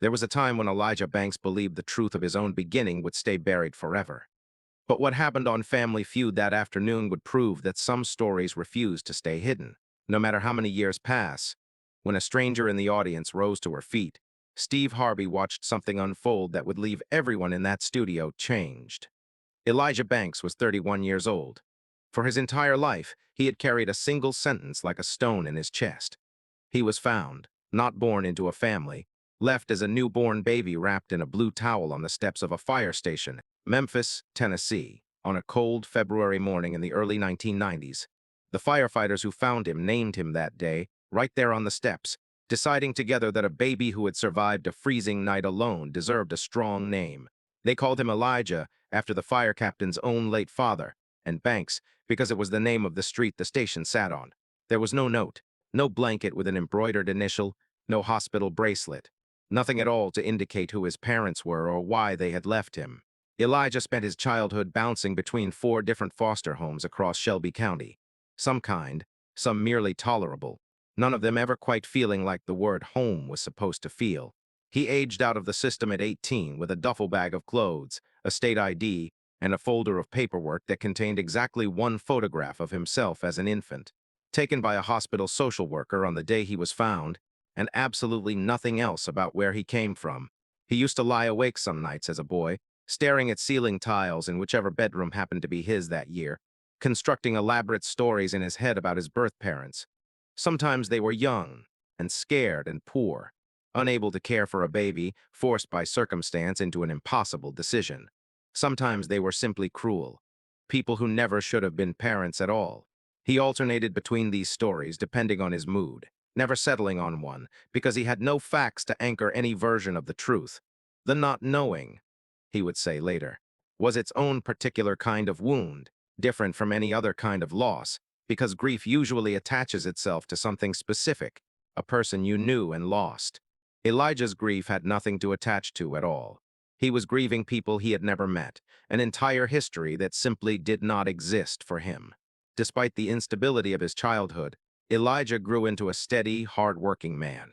There was a time when Elijah Banks believed the truth of his own beginning would stay buried forever. But what happened on Family Feud that afternoon would prove that some stories refuse to stay hidden, no matter how many years pass. When a stranger in the audience rose to her feet, Steve Harvey watched something unfold that would leave everyone in that studio changed. Elijah Banks was 31 years old. For his entire life, he had carried a single sentence like a stone in his chest. He was found, not born into a family, left as a newborn baby wrapped in a blue towel on the steps of a fire station, Memphis, Tennessee, on a cold February morning in the early 1990s. The firefighters who found him named him that day, right there on the steps, deciding together that a baby who had survived a freezing night alone deserved a strong name. They called him Elijah after the fire captain's own late father, and Banks because it was the name of the street the station sat on. There was no note, no blanket with an embroidered initial, no hospital bracelet. Nothing at all to indicate who his parents were or why they had left him. Elijah spent his childhood bouncing between 4 different foster homes across Shelby County. Some kind, some merely tolerable, none of them ever quite feeling like the word home was supposed to feel. He aged out of the system at 18 with a duffel bag of clothes, a state ID, and a folder of paperwork that contained exactly one photograph of himself as an infant, taken by a hospital social worker on the day he was found, and absolutely nothing else about where he came from. He used to lie awake some nights as a boy, staring at ceiling tiles in whichever bedroom happened to be his that year, constructing elaborate stories in his head about his birth parents. Sometimes they were young and scared and poor, unable to care for a baby, forced by circumstance into an impossible decision. Sometimes they were simply cruel, people who never should have been parents at all. He alternated between these stories depending on his mood, never settling on one because he had no facts to anchor any version of the truth. The not knowing, he would say later, was its own particular kind of wound, different from any other kind of loss, because grief usually attaches itself to something specific, a person you knew and lost. Elijah's grief had nothing to attach to at all. He was grieving people he had never met, an entire history that simply did not exist for him. Despite the instability of his childhood, Elijah grew into a steady, hard-working man.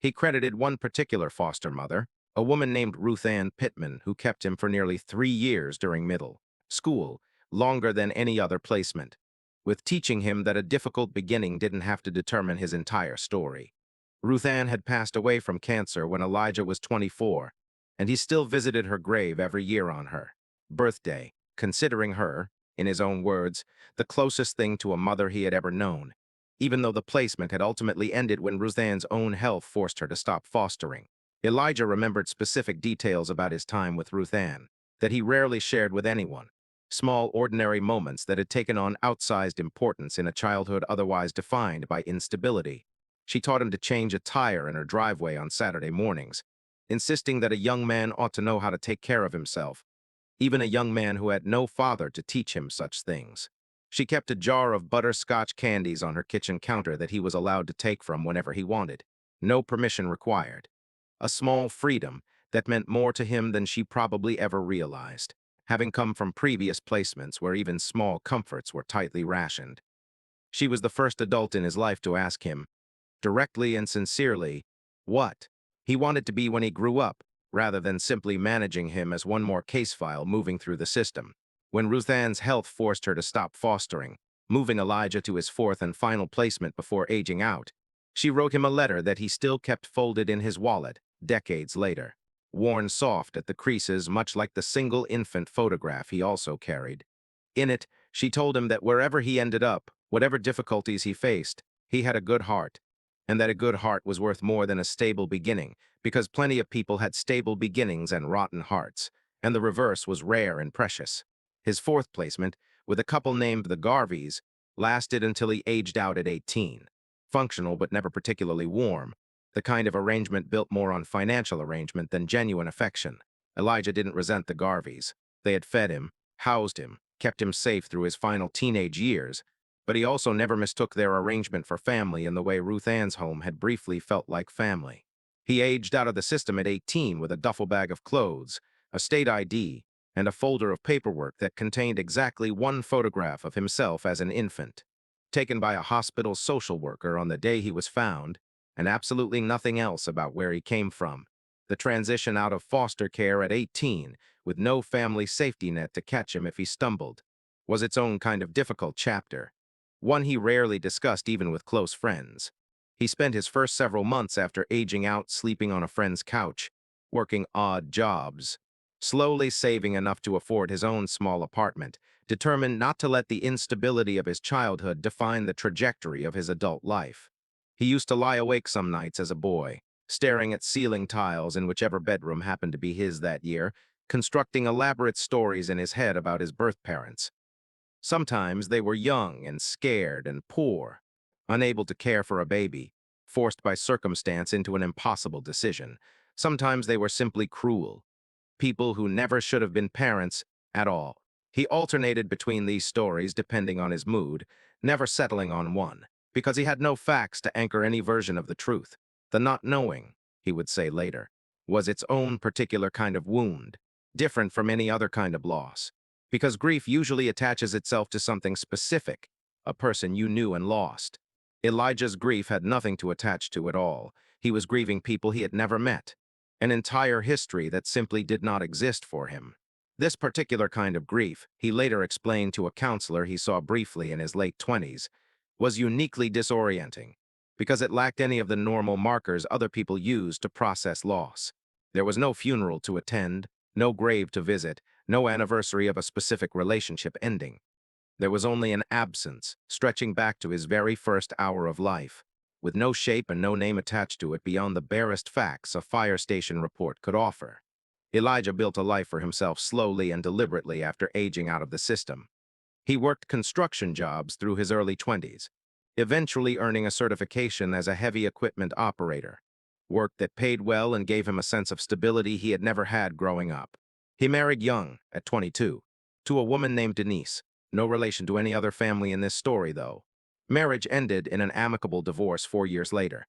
He credited one particular foster mother, a woman named Ruth Ann Pittman, who kept him for nearly 3 years during middle school, longer than any other placement, with teaching him that a difficult beginning didn't have to determine his entire story. Ruth Ann had passed away from cancer when Elijah was 24, and he still visited her grave every year on her birthday, considering her, in his own words, the closest thing to a mother he had ever known, even though the placement had ultimately ended when Ruth Ann's own health forced her to stop fostering. Elijah remembered specific details about his time with Ruth Ann that he rarely shared with anyone, small, ordinary moments that had taken on outsized importance in a childhood otherwise defined by instability. She taught him to change a tire in her driveway on Saturday mornings, insisting that a young man ought to know how to take care of himself, even a young man who had no father to teach him such things. She kept a jar of butterscotch candies on her kitchen counter that he was allowed to take from whenever he wanted, no permission required. A small freedom that meant more to him than she probably ever realized, having come from previous placements where even small comforts were tightly rationed. She was the first adult in his life to ask him, directly and sincerely, what he wanted to be when he grew up, rather than simply managing him as one more case file moving through the system. When Ruth Ann's health forced her to stop fostering, moving Elijah to his 4th and final placement before aging out, she wrote him a letter that he still kept folded in his wallet, decades later, worn soft at the creases much like the single infant photograph he also carried. In it, she told him that wherever he ended up, whatever difficulties he faced, he had a good heart, and that a good heart was worth more than a stable beginning, because plenty of people had stable beginnings and rotten hearts, and the reverse was rare and precious. His 4th placement, with a couple named the Garveys, lasted until he aged out at 18. Functional but never particularly warm, the kind of arrangement built more on financial arrangement than genuine affection. Elijah didn't resent the Garveys. They had fed him, housed him, kept him safe through his final teenage years, but he also never mistook their arrangement for family in the way Ruth Ann's home had briefly felt like family. He aged out of the system at 18 with a duffel bag of clothes, a state ID, and a folder of paperwork that contained exactly one photograph of himself as an infant, taken by a hospital social worker on the day he was found, and absolutely nothing else about where he came from. The transition out of foster care at 18, with no family safety net to catch him if he stumbled, was its own kind of difficult chapter, one he rarely discussed even with close friends. He spent his first several months after aging out sleeping on a friend's couch, working odd jobs, slowly saving enough to afford his own small apartment, determined not to let the instability of his childhood define the trajectory of his adult life. He used to lie awake some nights as a boy, staring at ceiling tiles in whichever bedroom happened to be his that year, constructing elaborate stories in his head about his birth parents. Sometimes they were young and scared and poor, unable to care for a baby, forced by circumstance into an impossible decision. Sometimes they were simply cruel, people who never should have been parents at all. He alternated between these stories depending on his mood, never settling on one, because he had no facts to anchor any version of the truth. The not knowing, he would say later, was its own particular kind of wound, different from any other kind of loss, because grief usually attaches itself to something specific, a person you knew and lost. Elijah's grief had nothing to attach to at all. He was grieving people he had never met, an entire history that simply did not exist for him. This particular kind of grief, he later explained to a counselor he saw briefly in his late 20s, was uniquely disorienting because it lacked any of the normal markers other people use to process loss. There was no funeral to attend, no grave to visit, no anniversary of a specific relationship ending. There was only an absence, stretching back to his very first hour of life, with no shape and no name attached to it beyond the barest facts a fire station report could offer. Elijah built a life for himself slowly and deliberately after aging out of the system. He worked construction jobs through his early 20s, eventually earning a certification as a heavy equipment operator, work that paid well and gave him a sense of stability he had never had growing up. He married young, at 22, to a woman named Denise, no relation to any other family in this story, though. Marriage ended in an amicable divorce 4 years later,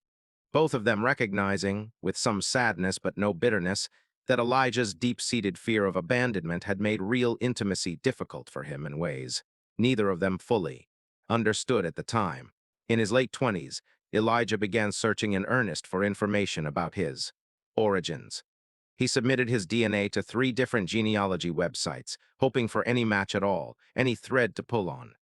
both of them recognizing, with some sadness but no bitterness, that Elijah's deep-seated fear of abandonment had made real intimacy difficult for him in ways neither of them fully understood at the time. In his late 20s, Elijah began searching in earnest for information about his origins. He submitted his DNA to 3 different genealogy websites, hoping for any match at all, any thread to pull on.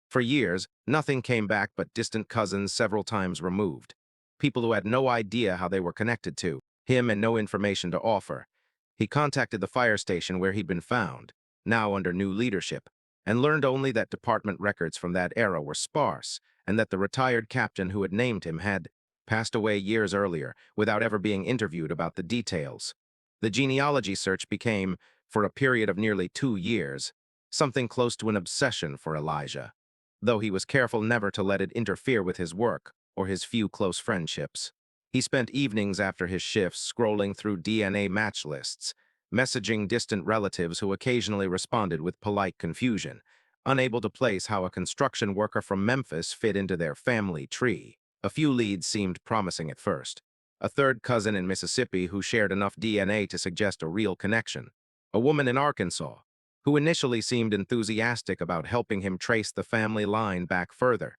For years, nothing came back but distant cousins several times removed, people who had no idea how they were connected to him and no information to offer. He contacted the fire station where he'd been found, now under new leadership, and learned only that department records from that era were sparse and that the retired captain who had named him had passed away years earlier without ever being interviewed about the details. The genealogy search became, for a period of nearly 2 years, something close to an obsession for Elijah, though he was careful never to let it interfere with his work or his few close friendships. He spent evenings after his shifts scrolling through DNA match lists, messaging distant relatives who occasionally responded with polite confusion, unable to place how a construction worker from Memphis fit into their family tree. A few leads seemed promising at first. A third cousin in Mississippi who shared enough DNA to suggest a real connection. A woman in Arkansas who initially seemed enthusiastic about helping him trace the family line back further.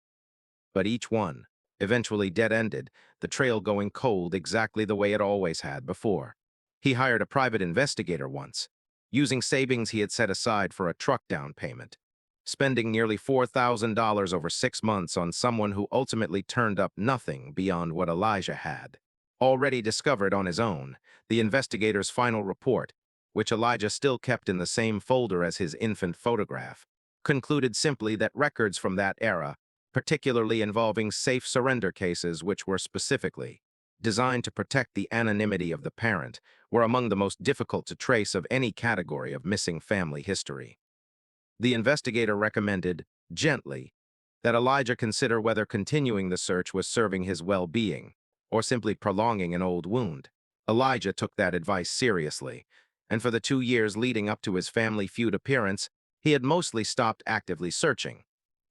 But each one eventually dead-ended, the trail going cold exactly the way it always had before. He hired a private investigator once, using savings he had set aside for a truck down payment, spending nearly $4,000 over 6 months on someone who ultimately turned up nothing beyond what Elijah had already discovered on his own. The investigator's final report, which Elijah still kept in the same folder as his infant photograph, concluded simply that records from that era, particularly involving safe surrender cases which were specifically designed to protect the anonymity of the parent, were among the most difficult to trace of any category of missing family history. The investigator recommended, gently, that Elijah consider whether continuing the search was serving his well-being or simply prolonging an old wound. Elijah took that advice seriously, and for the 2 years leading up to his Family Feud appearance, he had mostly stopped actively searching,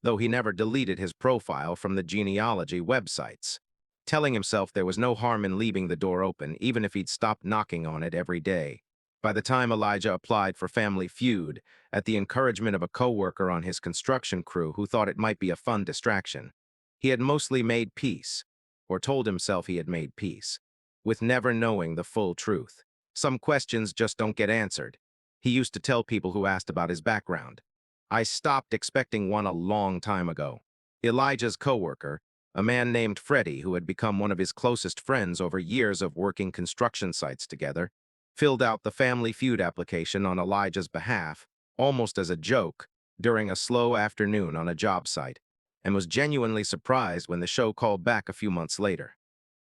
though he never deleted his profile from the genealogy websites, telling himself there was no harm in leaving the door open even if he'd stopped knocking on it every day. By the time Elijah applied for Family Feud, at the encouragement of a coworker on his construction crew who thought it might be a fun distraction, he had mostly made peace, or told himself he had made peace, with never knowing the full truth. Some questions just don't get answered. He used to tell people who asked about his background. I stopped expecting one a long time ago. Elijah's coworker, a man named Freddie who had become one of his closest friends over years of working construction sites together, filled out the Family Feud application on Elijah's behalf, almost as a joke, during a slow afternoon on a job site, and was genuinely surprised when the show called back a few months later.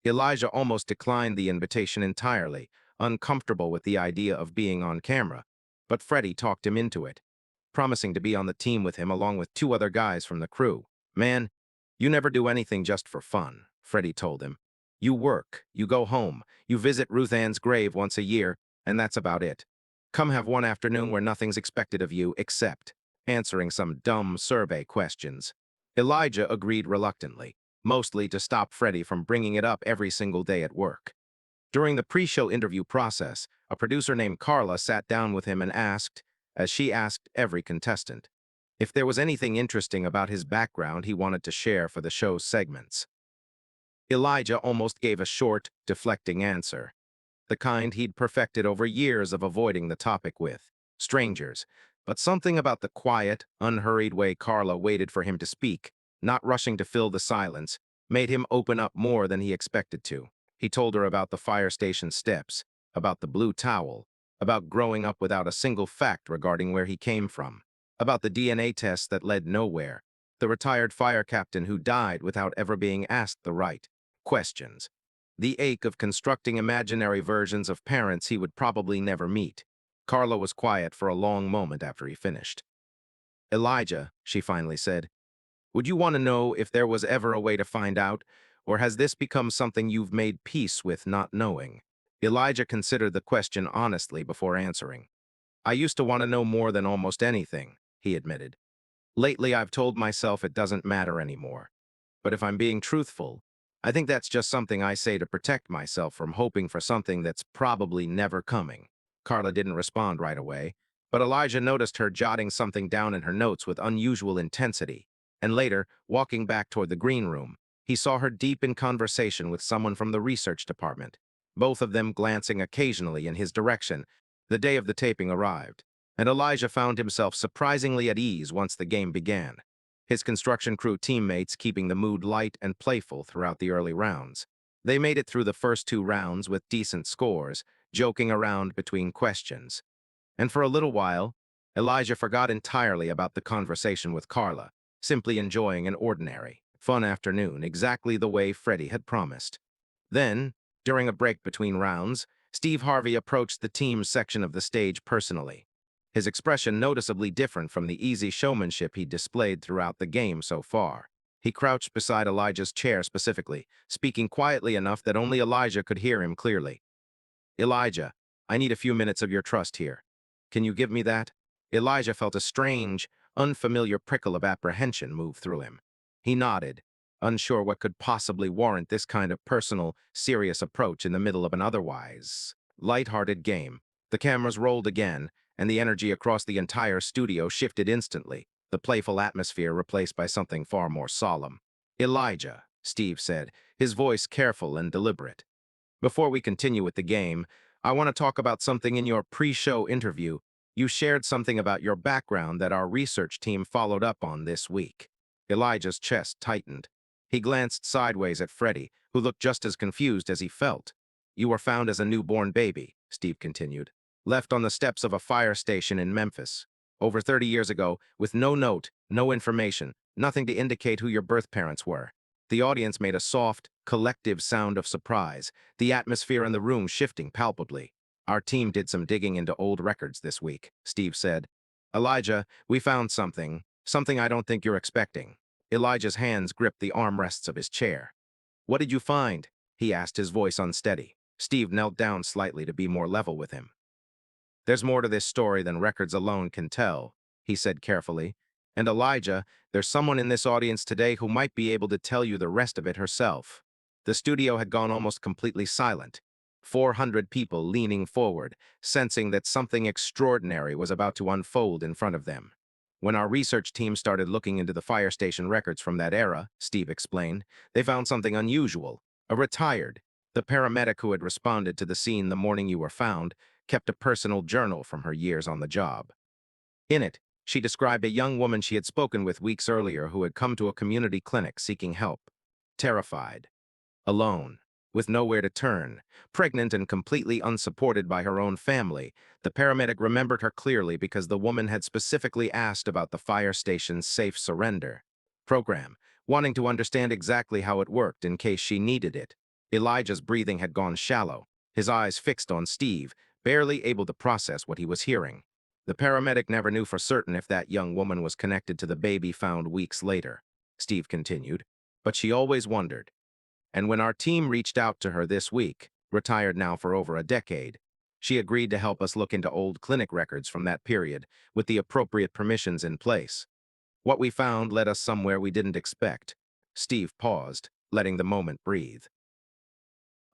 Elijah almost declined the invitation entirely, uncomfortable with the idea of being on camera, but Freddie talked him into it, promising to be on the team with him along with two other guys from the crew. Man, you never do anything just for fun, Freddie told him. You work, you go home, you visit Ruth Ann's grave once a year, and that's about it. Come have one afternoon where nothing's expected of you except answering some dumb survey questions. Elijah agreed reluctantly, mostly to stop Freddie from bringing it up every single day at work. During the pre-show interview process, a producer named Carla sat down with him and asked, as she asked every contestant, if there was anything interesting about his background he wanted to share for the show's segments. Elijah almost gave a short, deflecting answer, the kind he'd perfected over years of avoiding the topic with strangers, but something about the quiet, unhurried way Carla waited for him to speak, not rushing to fill the silence, made him open up more than he expected to. He told her about the fire station steps, about the blue towel, about growing up without a single fact regarding where he came from, about the DNA tests that led nowhere, the retired fire captain who died without ever being asked the right questions, the ache of constructing imaginary versions of parents he would probably never meet. Carla was quiet for a long moment after he finished. Elijah, she finally said, would you want to know if there was ever a way to find out, or has this become something you've made peace with not knowing? Elijah considered the question honestly before answering. I used to want to know more than almost anything, he admitted. Lately, I've told myself it doesn't matter anymore. But if I'm being truthful, I think that's just something I say to protect myself from hoping for something that's probably never coming. Carla didn't respond right away, but Elijah noticed her jotting something down in her notes with unusual intensity, and later, walking back toward the green room, he saw her deep in conversation with someone from the research department, both of them glancing occasionally in his direction. The day of the taping arrived, and Elijah found himself surprisingly at ease once the game began, his construction crew teammates keeping the mood light and playful throughout the early rounds. They made it through the first two rounds with decent scores, joking around between questions. And for a little while, Elijah forgot entirely about the conversation with Carla, simply enjoying an ordinary, fun afternoon exactly the way Freddie had promised. Then, during a break between rounds, Steve Harvey approached the team's section of the stage personally, his expression noticeably different from the easy showmanship he'd displayed throughout the game so far. He crouched beside Elijah's chair specifically, speaking quietly enough that only Elijah could hear him clearly. Elijah, I need a few minutes of your trust here. Can you give me that? Elijah felt a strange, unfamiliar prickle of apprehension move through him. He nodded, unsure what could possibly warrant this kind of personal, serious approach in the middle of an otherwise light-hearted game. The cameras rolled again, and the energy across the entire studio shifted instantly, the playful atmosphere replaced by something far more solemn. Elijah, Steve said, his voice careful and deliberate. Before we continue with the game, I want to talk about something in your pre-show interview. You shared something about your background that our research team followed up on this week. Elijah's chest tightened. He glanced sideways at Freddie, who looked just as confused as he felt. You were found as a newborn baby, Steve continued, left on the steps of a fire station in Memphis, over 30 years ago, with no note, no information, nothing to indicate who your birth parents were. The audience made a soft, collective sound of surprise, the atmosphere in the room shifting palpably. Our team did some digging into old records this week, Steve said. Elijah, we found something I don't think you're expecting. Elijah's hands gripped the armrests of his chair. What did you find? He asked, his voice unsteady. Steve knelt down slightly to be more level with him. There's more to this story than records alone can tell, he said carefully. And Elijah, there's someone in this audience today who might be able to tell you the rest of it herself. The studio had gone almost completely silent. 400 people leaning forward, sensing that something extraordinary was about to unfold in front of them. When our research team started looking into the fire station records from that era, Steve explained, they found something unusual, a retired, The paramedic who had responded to the scene the morning you were found kept a personal journal from her years on the job. In it, she described a young woman she had spoken with weeks earlier who had come to a community clinic seeking help. Terrified, alone, with nowhere to turn, pregnant and completely unsupported by her own family, the paramedic remembered her clearly because the woman had specifically asked about the fire station's safe surrender program, wanting to understand exactly how it worked in case she needed it. Elijah's breathing had gone shallow, his eyes fixed on Steve, barely able to process what he was hearing. The paramedic never knew for certain if that young woman was connected to the baby found weeks later, Steve continued, but she always wondered. And when our team reached out to her this week, retired now for over a decade, she agreed to help us look into old clinic records from that period with the appropriate permissions in place. What we found led us somewhere we didn't expect. Steve paused, letting the moment breathe.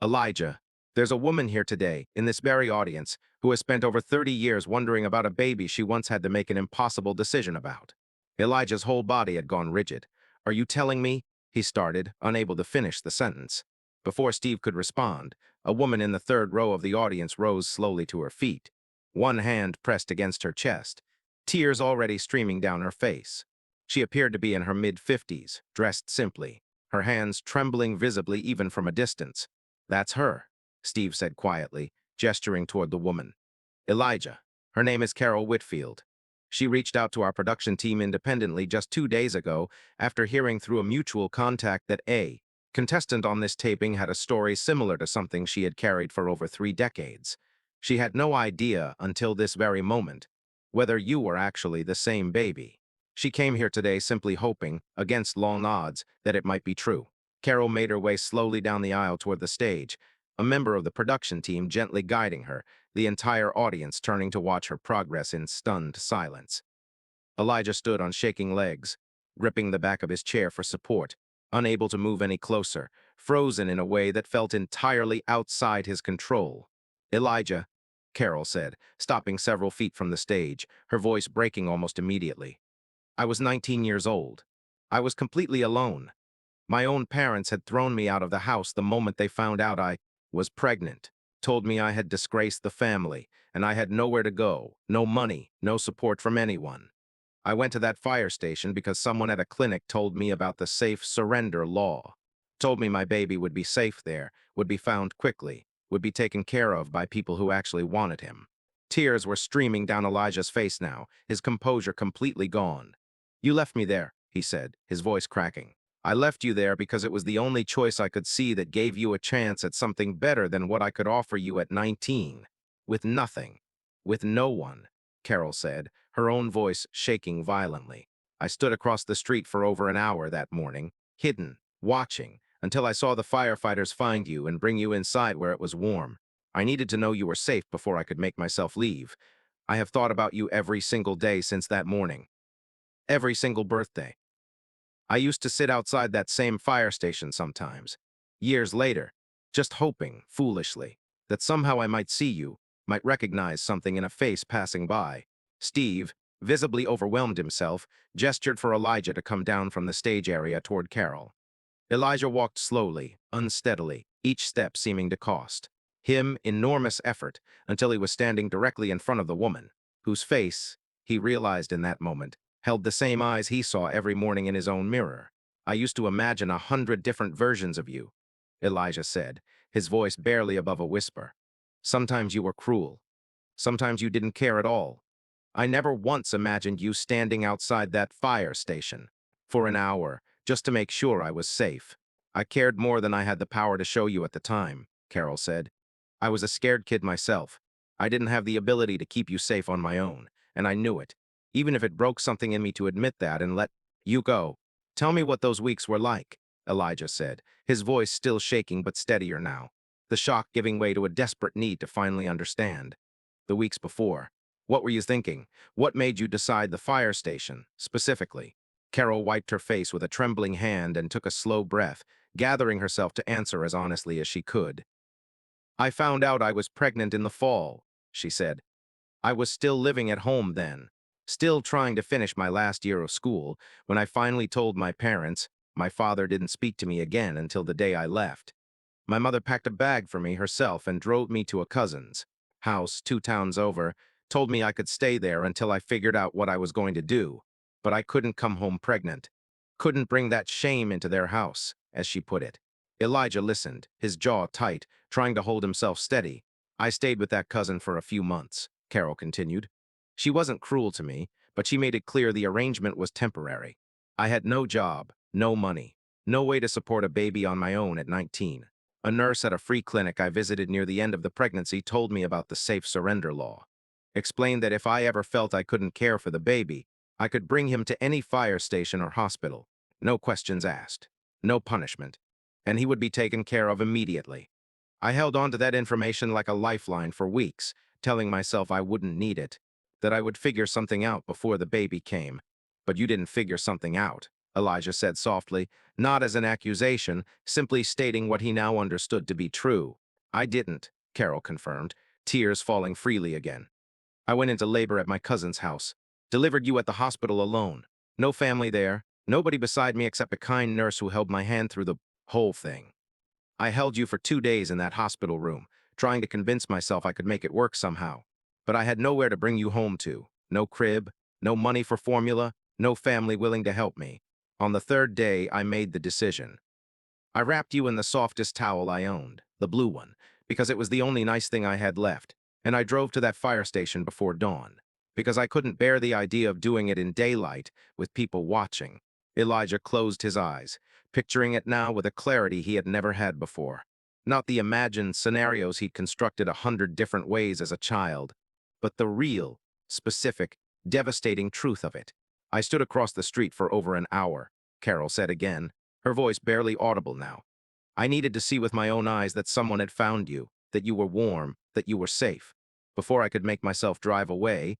Elijah, there's a woman here today, in this very audience, who has spent over 30 years wondering about a baby she once had to make an impossible decision about. Elijah's whole body had gone rigid. Are you telling me? He started, unable to finish the sentence. Before Steve could respond, a woman in the third row of the audience rose slowly to her feet, one hand pressed against her chest, tears already streaming down her face. She appeared to be in her mid-50s, dressed simply, her hands trembling visibly even from a distance. That's her, Steve said quietly, gesturing toward the woman. Elijah. Her name is Carol Whitfield. She reached out to our production team independently just 2 days ago after hearing through a mutual contact that a contestant on this taping had a story similar to something she had carried for over 3 decades. She had no idea until this very moment whether you were actually the same baby. She came here today simply hoping, against long odds, that it might be true. Carol made her way slowly down the aisle toward the stage, a member of the production team gently guiding her, the entire audience turning to watch her progress in stunned silence. Elijah stood on shaking legs, gripping the back of his chair for support, unable to move any closer, frozen in a way that felt entirely outside his control. Elijah, Carol said, stopping several feet from the stage, her voice breaking almost immediately. I was 19 years old. I was completely alone. My own parents had thrown me out of the house the moment they found out I was pregnant, told me I had disgraced the family, and I had nowhere to go, no money, no support from anyone. I went to that fire station because someone at a clinic told me about the safe surrender law. Told me my baby would be safe there, would be found quickly, would be taken care of by people who actually wanted him. Tears were streaming down Elijah's face now, his composure completely gone. You left me there, he said, his voice cracking. I left you there because it was the only choice I could see that gave you a chance at something better than what I could offer you at 19. With nothing. With no one, Carol said, her own voice shaking violently. I stood across the street for over an hour that morning, hidden, watching, until I saw the firefighters find you and bring you inside where it was warm. I needed to know you were safe before I could make myself leave. I have thought about you every single day since that morning. Every single birthday. I used to sit outside that same fire station sometimes, years later, just hoping, foolishly, that somehow I might see you, might recognize something in a face passing by. Steve, visibly overwhelmed himself, gestured for Elijah to come down from the stage area toward Carol. Elijah walked slowly, unsteadily, each step seeming to cost him enormous effort until he was standing directly in front of the woman, whose face, he realized in that moment, held the same eyes he saw every morning in his own mirror. I used to imagine 100 different versions of you, Elijah said, his voice barely above a whisper. Sometimes you were cruel. Sometimes you didn't care at all. I never once imagined you standing outside that fire station for an hour just to make sure I was safe. I cared more than I had the power to show you at the time, Carol said. I was a scared kid myself. I didn't have the ability to keep you safe on my own, and I knew it, even if it broke something in me to admit that and let you go. Tell me what those weeks were like, Elijah said, his voice still shaking but steadier now, the shock giving way to a desperate need to finally understand. The weeks before. What were you thinking? What made you decide the fire station, specifically? Carol wiped her face with a trembling hand and took a slow breath, gathering herself to answer as honestly as she could. I found out I was pregnant in the fall, she said. I was still living at home then, still trying to finish my last year of school, when I finally told my parents. My father didn't speak to me again until the day I left. My mother packed a bag for me herself and drove me to a cousin's house 2 towns over, told me I could stay there until I figured out what I was going to do. But I couldn't come home pregnant. Couldn't bring that shame into their house, as she put it. Elijah listened, his jaw tight, trying to hold himself steady. I stayed with that cousin for a few months, Carol continued. She wasn't cruel to me, but she made it clear the arrangement was temporary. I had no job, no money, no way to support a baby on my own at 19. A nurse at a free clinic I visited near the end of the pregnancy told me about the safe surrender law. Explained that if I ever felt I couldn't care for the baby, I could bring him to any fire station or hospital. No questions asked, no punishment, and he would be taken care of immediately. I held on to that information like a lifeline for weeks, telling myself I wouldn't need it, that I would figure something out before the baby came. But you didn't figure something out, Elijah said softly, not as an accusation, simply stating what he now understood to be true. I didn't, Carol confirmed, tears falling freely again. I went into labor at my cousin's house, delivered you at the hospital alone. No family there, nobody beside me except a kind nurse who held my hand through the whole thing. I held you for 2 days in that hospital room, trying to convince myself I could make it work somehow. But I had nowhere to bring you home to. No crib, no money for formula, no family willing to help me. On the third day, I made the decision. I wrapped you in the softest towel I owned, the blue one, because it was the only nice thing I had left, and I drove to that fire station before dawn, because I couldn't bear the idea of doing it in daylight with people watching. Elijah closed his eyes, picturing it now with a clarity he had never had before. Not the imagined scenarios he'd constructed 100 different ways as a child, but the real, specific, devastating truth of it. I stood across the street for over an hour, Carol said again, her voice barely audible now. I needed to see with my own eyes that someone had found you, that you were warm, that you were safe. Before I could make myself drive away,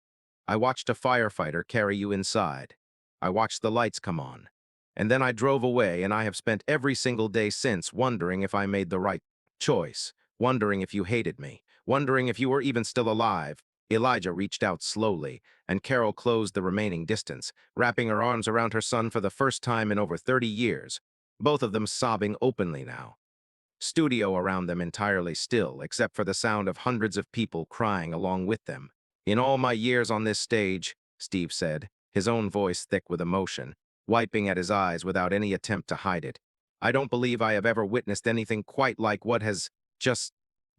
I watched a firefighter carry you inside. I watched the lights come on. And then I drove away, and I have spent every single day since wondering if I made the right choice, wondering if you hated me, wondering if you were even still alive. Elijah reached out slowly, and Carol closed the remaining distance, wrapping her arms around her son for the first time in over 30 years, both of them sobbing openly now. Studio around them entirely still, except for the sound of hundreds of people crying along with them. In all my years on this stage, Steve said, his own voice thick with emotion, wiping at his eyes without any attempt to hide it. I don't believe I have ever witnessed anything quite like what has just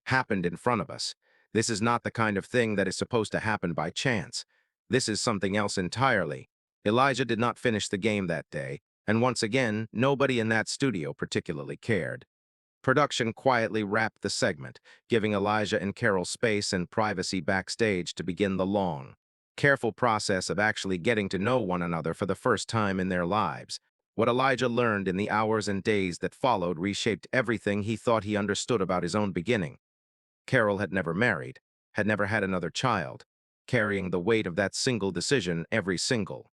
happened in front of us. This is not the kind of thing that is supposed to happen by chance. This is something else entirely. Elijah did not finish the game that day, and once again, nobody in that studio particularly cared. Production quietly wrapped the segment, giving Elijah and Carol space and privacy backstage to begin the long, careful process of actually getting to know one another for the first time in their lives. What Elijah learned in the hours and days that followed reshaped everything he thought he understood about his own beginning. Carol had never married, had never had another child, carrying the weight of that single decision every single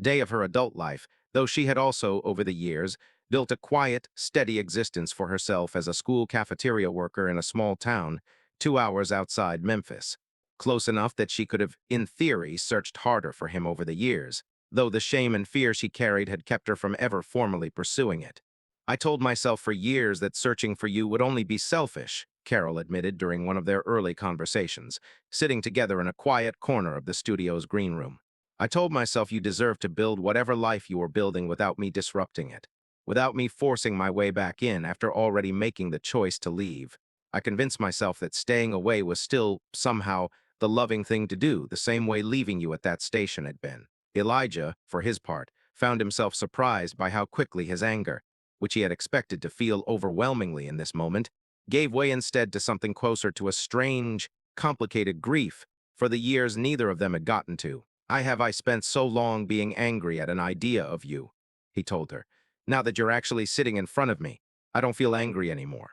day of her adult life, though she had also, over the years, built a quiet, steady existence for herself as a school cafeteria worker in a small town 2 hours outside Memphis, close enough that she could have, in theory, searched harder for him over the years, though the shame and fear she carried had kept her from ever formally pursuing it. I told myself for years that searching for you would only be selfish, Carol admitted during one of their early conversations, sitting together in a quiet corner of the studio's green room. I told myself you deserved to build whatever life you were building without me disrupting it, without me forcing my way back in after already making the choice to leave. I convinced myself that staying away was still, somehow, the loving thing to do, the same way leaving you at that station had been. Elijah, for his part, found himself surprised by how quickly his anger, which he had expected to feel overwhelmingly in this moment, gave way instead to something closer to a strange, complicated grief for the years neither of them had gotten to. I spent so long being angry at an idea of you, he told her. Now that you're actually sitting in front of me, I don't feel angry anymore.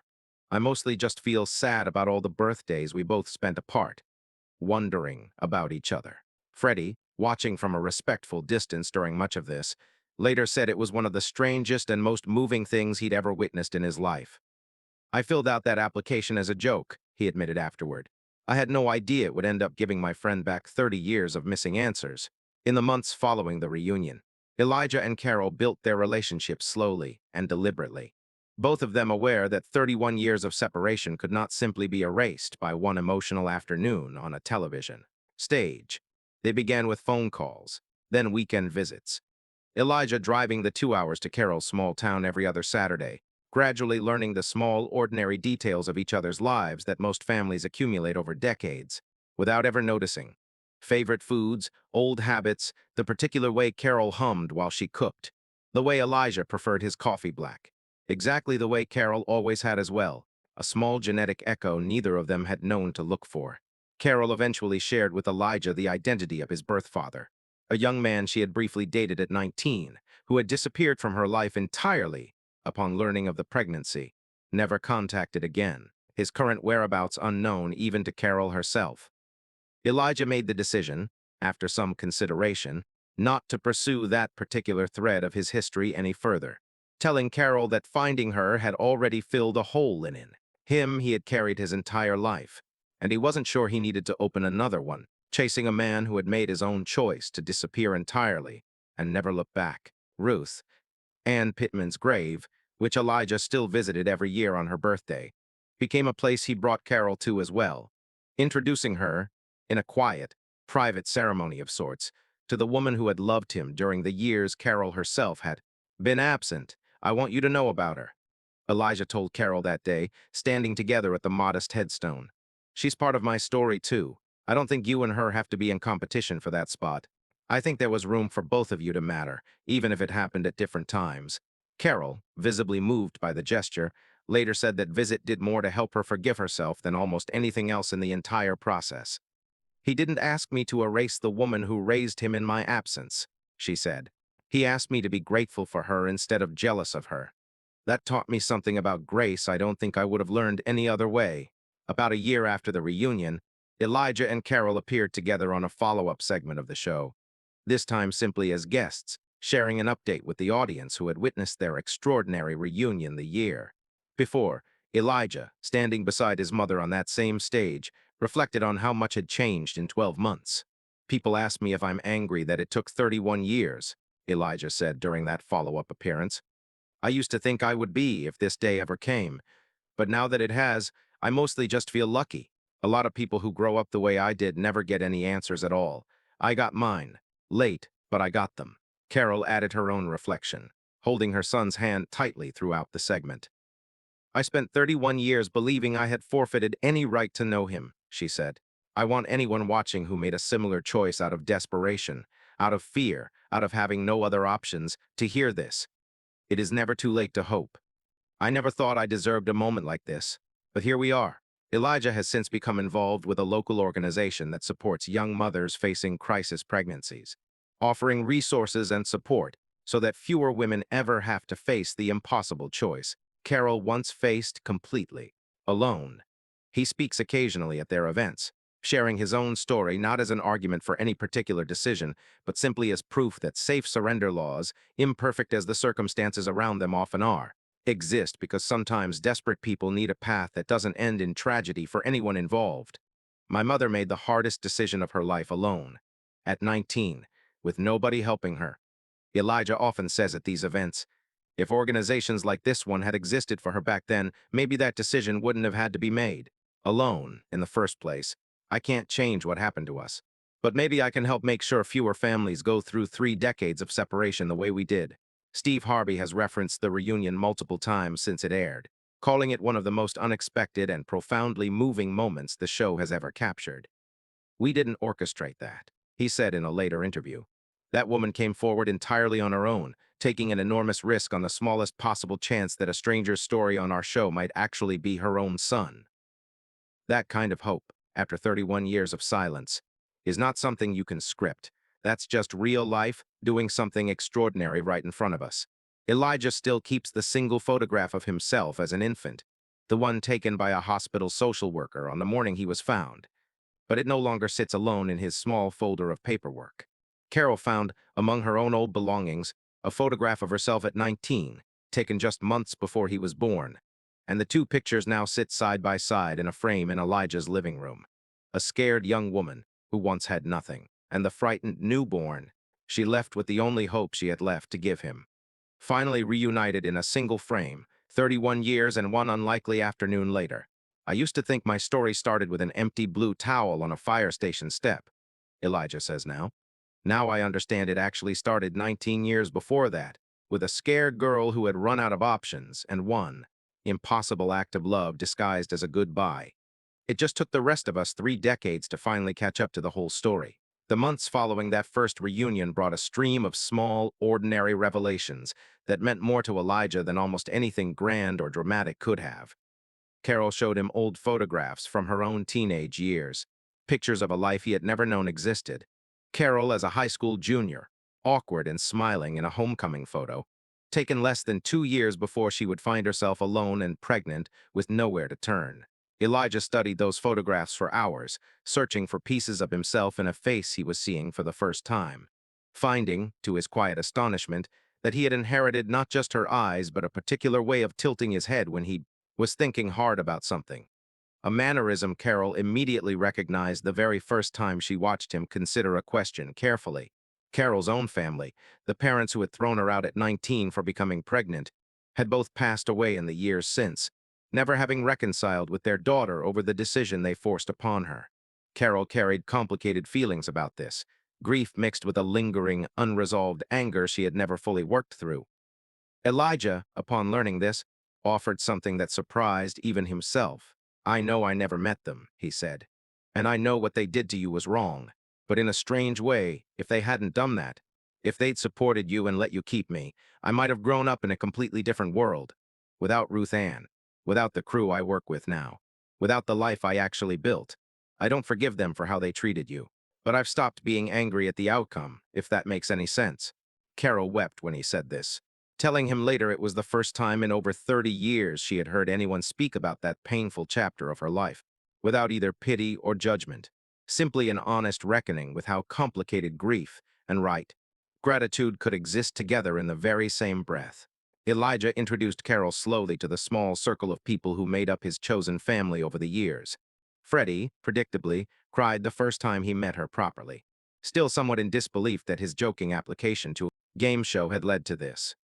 I mostly just feel sad about all the birthdays we both spent apart, wondering about each other. Freddie, watching from a respectful distance during much of this, later said it was one of the strangest and most moving things he'd ever witnessed in his life. I filled out that application as a joke, he admitted afterward. I had no idea it would end up giving my friend back 30 years of missing answers. In the months following the reunion, Elijah and Carol built their relationship slowly and deliberately. both of them aware that 31 years of separation could not simply be erased by one emotional afternoon on a television stage. They began with phone calls, then weekend visits. Elijah driving the 2 hours to Carol's small town every other Saturday, gradually learning the small, ordinary details of each other's lives that most families accumulate over decades, without ever noticing. Favorite foods, old habits, the particular way Carol hummed while she cooked, the way Elijah preferred his coffee black. Exactly the way Carol always had as well, a small genetic echo neither of them had known to look for. Carol eventually shared with Elijah the identity of his birth father, a young man she had briefly dated at 19, who had disappeared from her life entirely upon learning of the pregnancy, never contacted again, his current whereabouts unknown even to Carol herself. Elijah made the decision, after some consideration, not to pursue that particular thread of his history any further, telling Carol that finding her had already filled a hole in him he had carried his entire life, and he wasn't sure he needed to open another one, chasing a man who had made his own choice to disappear entirely and never look back. Ruth, Ann Pittman's grave, which Elijah still visited every year on her birthday, became a place he brought Carol to as well, introducing her, in a quiet, private ceremony of sorts, to the woman who had loved him during the years Carol herself had been absent. "I want you to know about her," Elijah told Carol that day, standing together at the modest headstone. "She's part of my story, too. I don't think you and her have to be in competition for that spot. I think there was room for both of you to matter, even if it happened at different times." Carol, visibly moved by the gesture, later said that visit did more to help her forgive herself than almost anything else in the entire process. "He didn't ask me to erase the woman who raised him in my absence," she said. "He asked me to be grateful for her instead of jealous of her. That taught me something about grace I don't think I would have learned any other way." About a year after the reunion, Elijah and Carol appeared together on a follow-up segment of the show, this time simply as guests, sharing an update with the audience who had witnessed their extraordinary reunion the year before. Elijah, standing beside his mother on that same stage, reflected on how much had changed in 12 months. "People ask me if I'm angry that it took 31 years, Elijah said during that follow-up appearance. "I used to think I would be if this day ever came, but now that it has, I mostly just feel lucky. A lot of people who grow up the way I did never get any answers at all. I got mine. Late, but I got them." Carol added her own reflection, holding her son's hand tightly throughout the segment. "I spent 31 years believing I had forfeited any right to know him," she said. "I want anyone watching who made a similar choice out of desperation, out of fear, out of having no other options, to hear this. It is never too late to hope. I never thought I deserved a moment like this, but here we are." Elijah has since become involved with a local organization that supports young mothers facing crisis pregnancies, offering resources and support so that fewer women ever have to face the impossible choice Carol once faced completely, alone. He speaks occasionally at their events, sharing his own story not as an argument for any particular decision, but simply as proof that safe surrender laws, imperfect as the circumstances around them often are, exist because sometimes desperate people need a path that doesn't end in tragedy for anyone involved. "My mother made the hardest decision of her life alone, at 19, with nobody helping her," Elijah often says at these events. If organizations like this one had existed for her back then, maybe that decision wouldn't have had to be made alone in the first place. "I can't change what happened to us, but maybe I can help make sure fewer families go through 3 decades of separation the way we did." Steve Harvey has referenced the reunion multiple times since it aired, calling it one of the most unexpected and profoundly moving moments the show has ever captured. "We didn't orchestrate that," he said in a later interview. "That woman came forward entirely on her own, taking an enormous risk on the smallest possible chance that a stranger's story on our show might actually be her own son." That kind of hope, after 31 years of silence, is not something you can script. That's just real life doing something extraordinary right in front of us. Elijah still keeps the single photograph of himself as an infant, the one taken by a hospital social worker on the morning he was found, but it no longer sits alone in his small folder of paperwork. Carol found, among her own old belongings, a photograph of herself at 19, taken just months before he was born, and the two pictures now sit side by side in a frame in Elijah's living room. A scared young woman who once had nothing, and the frightened newborn she left with the only hope she had left to give him. Finally reunited in a single frame, 31 years and one unlikely afternoon later. I used to think my story started with an empty blue towel on a fire station step, Elijah says now. Now I understand it actually started 19 years before that, with a scared girl who had run out of options and one impossible act of love disguised as a goodbye. It just took the rest of us 3 decades to finally catch up to the whole story. The months following that first reunion brought a stream of small, ordinary revelations that meant more to Elijah than almost anything grand or dramatic could have. Carol showed him old photographs from her own teenage years, pictures of a life he had never known existed. Carol as a high school junior, awkward and smiling in a homecoming photo, taken less than 2 years before she would find herself alone and pregnant with nowhere to turn. Elijah studied those photographs for hours, searching for pieces of himself in a face he was seeing for the first time, finding, to his quiet astonishment, that he had inherited not just her eyes but a particular way of tilting his head when he was thinking hard about something. A mannerism Carol immediately recognized the very first time she watched him consider a question carefully. Carol's own family, the parents who had thrown her out at 19 for becoming pregnant, had both passed away in the years since, never having reconciled with their daughter over the decision they forced upon her. Carol carried complicated feelings about this, grief mixed with a lingering, unresolved anger she had never fully worked through. Elijah, upon learning this, offered something that surprised even himself. "I know I never met them," he said, "and I know what they did to you was wrong. But in a strange way, if they hadn't done that, if they'd supported you and let you keep me, I might have grown up in a completely different world. Without Ruth Ann, without the crew I work with now, without the life I actually built. I don't forgive them for how they treated you. But I've stopped being angry at the outcome, if that makes any sense." Carol wept when he said this, telling him later it was the first time in over 30 years she had heard anyone speak about that painful chapter of her life, without either pity or judgment, simply an honest reckoning with how complicated grief and gratitude could exist together in the very same breath. Elijah introduced Carol slowly to the small circle of people who made up his chosen family over the years. Freddie, predictably, cried the first time he met her properly, still somewhat in disbelief that his joking application to a game show had led to this.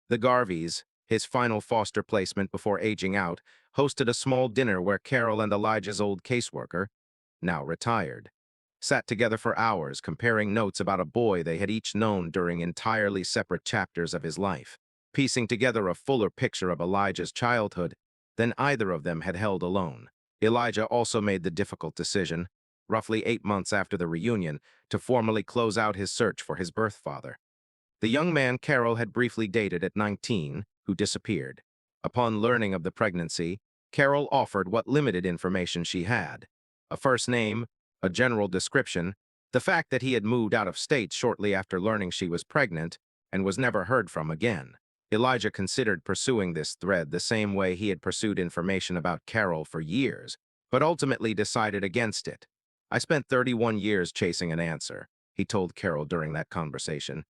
The Garveys, his final foster placement before aging out, hosted a small dinner where Carol and Elijah's old caseworker, now retired, sat together for hours comparing notes about a boy they had each known during entirely separate chapters of his life, piecing together a fuller picture of Elijah's childhood than either of them had held alone. Elijah also made the difficult decision, roughly 8 months after the reunion, to formally close out his search for his birth father. The young man Carol had briefly dated at 19, who disappeared. Upon learning of the pregnancy, Carol offered what limited information she had: a first name, a general description, the fact that he had moved out of state shortly after learning she was pregnant and was never heard from again. Elijah considered pursuing this thread the same way he had pursued information about Carol for years, but ultimately decided against it. "I spent 31 years chasing an answer," he told Carol during that conversation.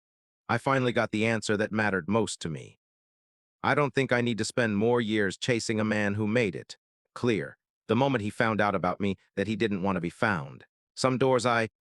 "I finally got the answer that mattered most to me. I don't think I need to spend more years chasing a man who made it clear, the moment he found out about me, that he didn't want to be found. Some doors I